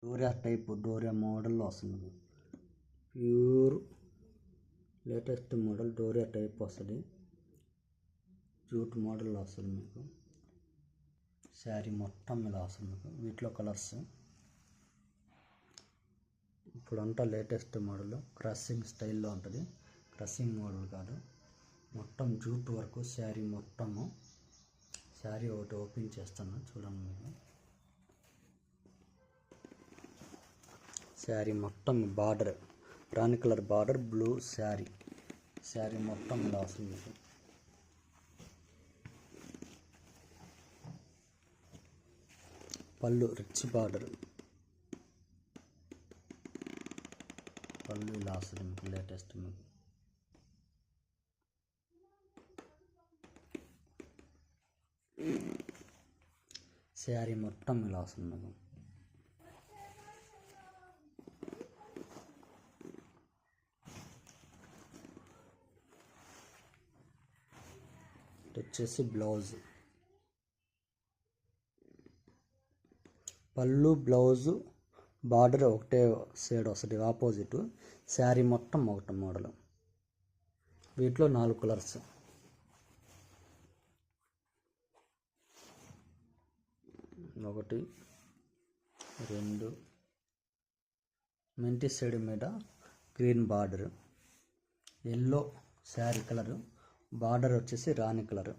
Doria type doria మోడల్లో వస్తుంది. Pure latest model doria type వస్తుంది. జూట్ మోడల్లో వస్తుంది మీకు. శారీ మొత్తం ఇలా వస్తుంది మీకు. వీటిలో కలర్స్ ఇప్పుడంతా లేటెస్ట్ మోడల్ క్రషింగ్ స్టైల్లో ఉంటుంది. క్రషింగ్ మోడల్ కాదు, మొత్తం జూట్ వరకు శారీ మొత్తము. శారీ ఒకటి ఓపెన్ చేస్తాను చూడండి మీకు. శారీ మొత్తం border rani colour border blue sari. Sari మొత్తం ఇలా వస్తుంది మీకు. పళ్ళు రిచ్ బార్డర్, పళ్ళు ఇలా వస్తుంది మీకు. లేటెస్ట్ మీకు శారీ మొత్తం ఇలా వస్తుంది మీకు. వచ్చేసి బ్లౌజ్, పళ్ళు బ్లౌజు బార్డర్ ఒకటే షేడ్ వస్తుంది ఆపోజిట్. శారీ మొత్తం ఒకటి మోడల్. వీటిలో 4 కలర్స్. ఒకటి, 2 మెంటి షేడ్ మీద green border, yellow sari colour, border వచ్చేసి రాణి కలరు.